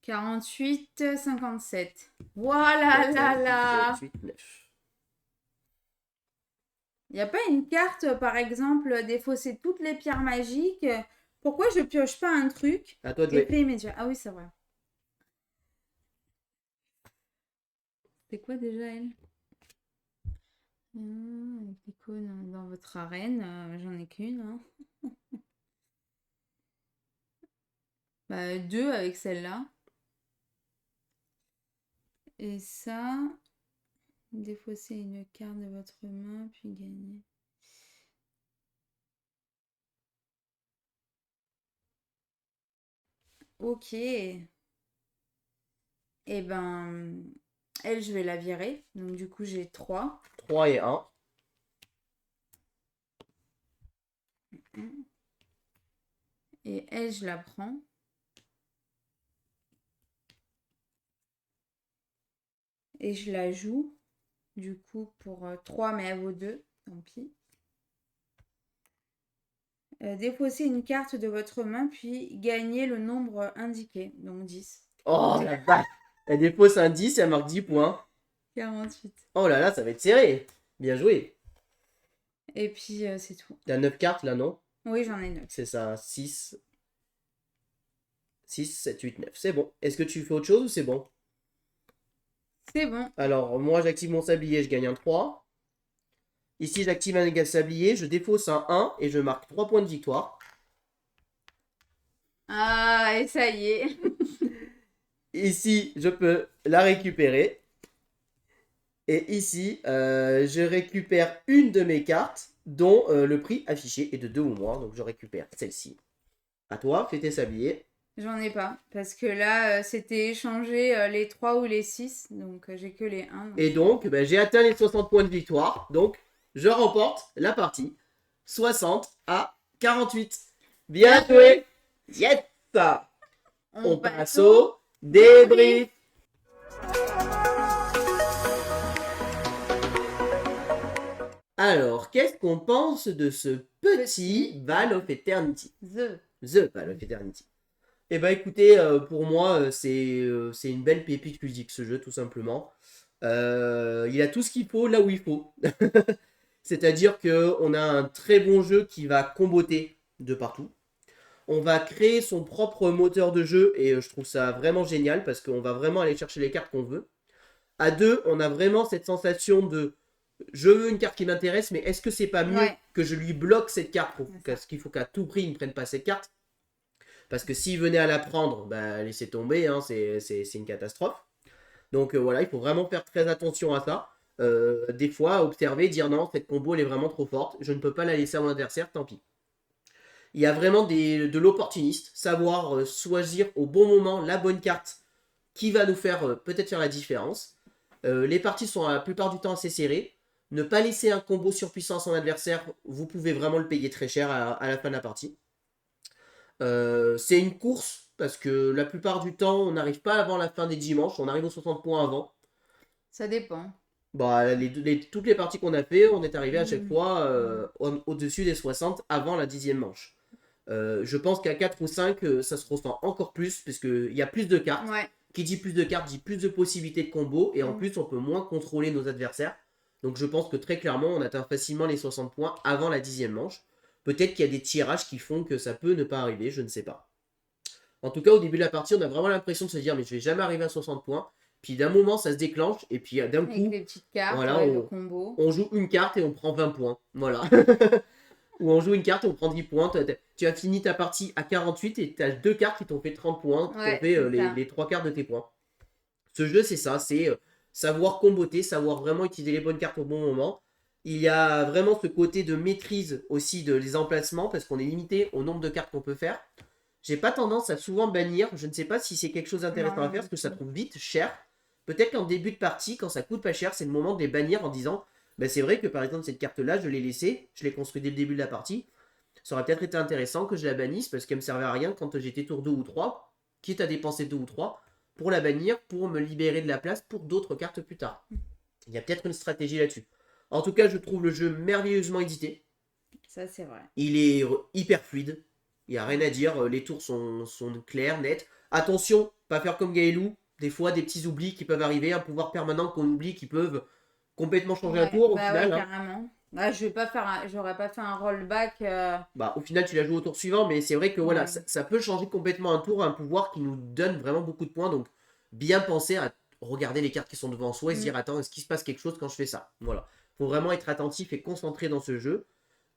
Speaker 1: 48, 57. Voilà, là, là.
Speaker 2: 8, 9.
Speaker 1: Il n'y a pas une carte, par exemple, défausser toutes les pierres magiques. Pourquoi je pioche pas un truc?
Speaker 2: À toi de jouer.
Speaker 1: Effet immédiat. Ah oui, c'est vrai. C'est quoi déjà, elle? Avec l'icône dans votre arène. J'en ai qu'une. Hein. Bah, 2 avec celle-là. Et ça, défaussez une carte de votre main, puis gagnez. Ok. Et ben, elle, je vais la virer. Donc, du coup, j'ai 3.
Speaker 2: 3 et 1.
Speaker 1: Et elle, je la prends. Et je la joue. Du coup, pour 3, mais elle vaut 2. Tant pis. Défaussez une carte de votre main, puis gagnez le nombre indiqué. Donc 10.
Speaker 2: Oh la vache. Elle dépose un 10 et elle marque 10 points.
Speaker 1: 48.
Speaker 2: Oh là là, ça va être serré. Bien joué.
Speaker 1: Et puis, c'est tout.
Speaker 2: T'as 9 cartes là, non?
Speaker 1: Oui, j'en ai 9.
Speaker 2: C'est ça, 6, 7, 8, 9. C'est bon. Est-ce que tu fais autre chose ou c'est bon?
Speaker 1: C'est bon.
Speaker 2: Alors, moi, j'active mon sablier, je gagne un 3. Ici, j'active un sablier, je défausse un 1 et je marque 3 points de victoire.
Speaker 1: Ah, et ça y est.
Speaker 2: Ici, je peux la récupérer. Et ici, je récupère une de mes cartes dont le prix affiché est de 2 ou moins. Donc, je récupère celle-ci. À toi, fais tes sabliers.
Speaker 1: J'en ai pas. Parce que là, c'était échanger les 3 ou les 6. Donc, j'ai que les 1.
Speaker 2: Et donc, ben, j'ai atteint les 60 points de victoire. Donc, je remporte la partie 60 à 48. Bien joué. Yes. On passe au débrief. Alors, qu'est-ce qu'on pense de ce petit Val of Eternity? The Val of Eternity. Eh ben écoutez, pour moi, c'est une belle pépite ludique ce jeu, tout simplement. Il a tout ce qu'il faut là où il faut. C'est-à-dire qu'on a un très bon jeu qui va comboter de partout. On va créer son propre moteur de jeu et je trouve ça vraiment génial parce qu'on va vraiment aller chercher les cartes qu'on veut. À deux, on a vraiment cette sensation de je veux une carte qui m'intéresse, mais est-ce que c'est pas mieux que je lui bloque cette carte parce qu'il faut qu'à tout prix il ne prenne pas cette carte? Parce que s'il venait à la prendre, bah, laissez tomber, hein, c'est une catastrophe. Donc voilà, il faut vraiment faire très attention à ça. Des fois, observer, dire non, cette combo elle est vraiment trop forte, je ne peux pas la laisser à mon adversaire, tant pis. Il y a vraiment de l'opportuniste, savoir choisir au bon moment la bonne carte qui va nous faire peut-être faire la différence. Les parties sont la plupart du temps assez serrées. Ne pas laisser un combo surpuissant à son adversaire, vous pouvez vraiment le payer très cher à la fin de la partie. C'est une course parce que la plupart du temps, on n'arrive pas avant la fin des dimanches, on arrive aux 60 points avant.
Speaker 1: Ça dépend.
Speaker 2: Bah, toutes les parties qu'on a fait, on est arrivé à chaque fois au-dessus des 60 avant la 10e manche. Je pense qu'à 4 ou 5, ça se ressent encore plus parce qu'il y a plus de cartes.
Speaker 1: Ouais.
Speaker 2: Qui dit plus de cartes dit plus de possibilités de combo et en plus on peut moins contrôler nos adversaires. Donc je pense que très clairement on atteint facilement les 60 points avant la 10e manche. Peut-être qu'il y a des tirages qui font que ça peut ne pas arriver, je ne sais pas. En tout cas au début de la partie on a vraiment l'impression de se dire mais je vais jamais arriver à 60 points. Puis d'un moment ça se déclenche et puis d'un coup
Speaker 1: les petites cartes,
Speaker 2: voilà,
Speaker 1: le combo.
Speaker 2: On joue une carte et on prend 20 points. Voilà. Ou on joue une carte et on prend 10 points. Tu as fini ta partie à 48 et tu as 2 cartes qui t'ont fait 30 points, qui t'ont fait les 3 quarts de tes points. Ce jeu, c'est ça, c'est savoir comboter, savoir vraiment utiliser les bonnes cartes au bon moment. Il y a vraiment ce côté de maîtrise aussi de les emplacements, parce qu'on est limité au nombre de cartes qu'on peut faire. J'ai pas tendance à souvent bannir, je ne sais pas si c'est quelque chose d'intéressant à faire, parce que ça trouve vite cher. Peut-être qu'en début de partie, quand ça coûte pas cher, c'est le moment de les bannir en disant ben c'est vrai que par exemple cette carte-là, je l'ai laissée, je l'ai construite dès le début de la partie. Ça aurait peut-être été intéressant que je la bannisse parce qu'elle me servait à rien quand j'étais tour 2 ou 3, quitte à dépenser 2 ou 3, pour la bannir, pour me libérer de la place pour d'autres cartes plus tard. Il y a peut-être une stratégie là-dessus. En tout cas, je trouve le jeu merveilleusement édité.
Speaker 1: Ça, c'est vrai.
Speaker 2: Il est hyper fluide. Il n'y a rien à dire. Les tours sont clairs, nets. Attention, pas faire comme Gaelou. Des fois, des petits oublis qui peuvent arriver. Un pouvoir permanent qu'on oublie qui peuvent complètement changer un tour au final.
Speaker 1: Ouais, carrément. Là, j'aurais pas fait un rollback.
Speaker 2: Bah, au final, tu la joues au tour suivant, mais c'est vrai que voilà, ça peut changer complètement un tour, un pouvoir qui nous donne vraiment beaucoup de points. Donc, bien penser à regarder les cartes qui sont devant soi et se dire attends, est-ce qu'il se passe quelque chose quand je fais ça? Voilà. Faut vraiment être attentif et concentré dans ce jeu.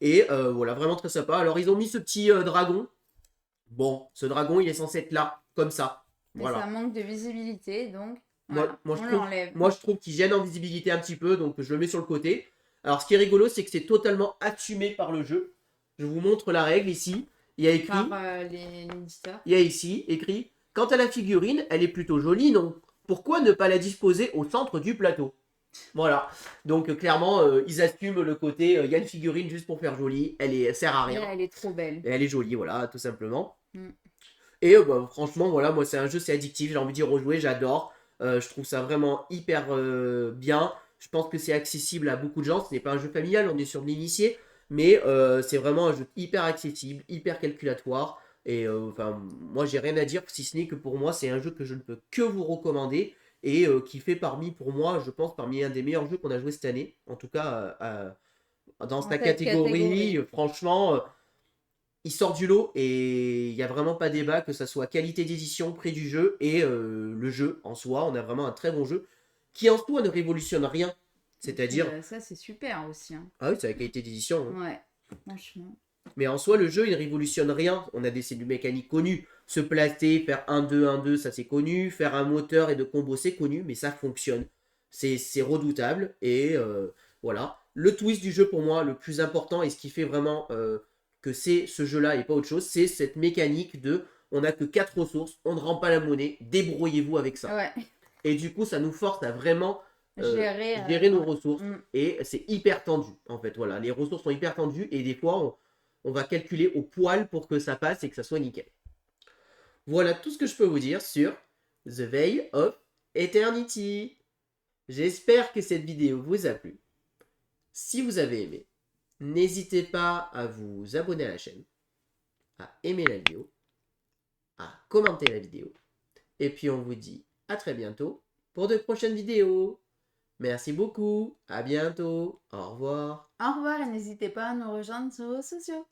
Speaker 2: Et voilà, vraiment très sympa. Alors, ils ont mis ce petit dragon. Bon, ce dragon, il est censé être là, comme ça.
Speaker 1: Mais
Speaker 2: voilà.
Speaker 1: ça manque de visibilité, donc. Voilà,
Speaker 2: Moi,
Speaker 1: on l'enlève.
Speaker 2: je trouve qu'il gêne en visibilité un petit peu, donc je le mets sur le côté. Alors, ce qui est rigolo, c'est que c'est totalement assumé par le jeu. Je vous montre la règle ici. Il y a écrit,
Speaker 1: Par l'éditeur.
Speaker 2: il y a ici écrit, quant à la figurine, elle est plutôt jolie, donc pourquoi ne pas la disposer au centre du plateau? Voilà. Donc, clairement, ils assument le côté, il y a une figurine juste pour faire jolie, elle sert à
Speaker 1: Et
Speaker 2: rien.
Speaker 1: elle est trop belle.
Speaker 2: Et elle est jolie, voilà, tout simplement.
Speaker 1: Mm.
Speaker 2: Et bah, franchement, voilà, moi c'est un jeu, c'est addictif, j'ai envie d'y rejouer, j'adore. Je trouve ça vraiment hyper bien. Je pense que c'est accessible à beaucoup de gens. Ce n'est pas un jeu familial, on est sur de l'initié, mais c'est vraiment un jeu hyper accessible, hyper calculatoire. Et enfin, moi j'ai rien à dire, si ce n'est que pour moi, c'est un jeu que je ne peux que vous recommander et qui fait parmi, pour moi, je pense, parmi un des meilleurs jeux qu'on a joué cette année. En tout cas, dans
Speaker 1: En
Speaker 2: sa
Speaker 1: cette
Speaker 2: catégorie,
Speaker 1: catégorie.
Speaker 2: franchement. Il sort du lot et il n'y a vraiment pas débat que ça soit qualité d'édition, prix du jeu et le jeu en soi. On a vraiment un très bon jeu qui en soi ne révolutionne rien.
Speaker 1: Et puis,
Speaker 2: C'est-à-dire,
Speaker 1: ça, c'est super aussi. Hein.
Speaker 2: ah oui, c'est la qualité d'édition, hein.
Speaker 1: Ouais, franchement.
Speaker 2: Mais en soi, le jeu, il ne révolutionne rien. On a des mécaniques connues. Se placer, faire 1-2-1-2, ça c'est connu. Faire un moteur et de combo, c'est connu, mais ça fonctionne. C'est redoutable. Et voilà. Le twist du jeu, pour moi, le plus important et ce qui fait vraiment que c'est ce jeu-là et pas autre chose, c'est cette mécanique de on n'a que 4 ressources, on ne rend pas la monnaie, débrouillez-vous avec ça.
Speaker 1: Ouais.
Speaker 2: Et du coup, ça nous force à vraiment
Speaker 1: Gérer,
Speaker 2: gérer nos
Speaker 1: ouais.
Speaker 2: ressources.
Speaker 1: Mm.
Speaker 2: Et c'est hyper tendu, en fait. Voilà, les ressources sont hyper tendues et des fois, on va calculer au poil pour que ça passe et que ça soit nickel. Voilà tout ce que je peux vous dire sur The Veil of Eternity. J'espère que cette vidéo vous a plu. Si vous avez aimé, n'hésitez pas à vous abonner à la chaîne, à aimer la vidéo, à commenter la vidéo. Et puis on vous dit à très bientôt pour de prochaines vidéos. Merci beaucoup, à bientôt, au revoir.
Speaker 1: Au revoir et n'hésitez pas à nous rejoindre sur les réseaux sociaux.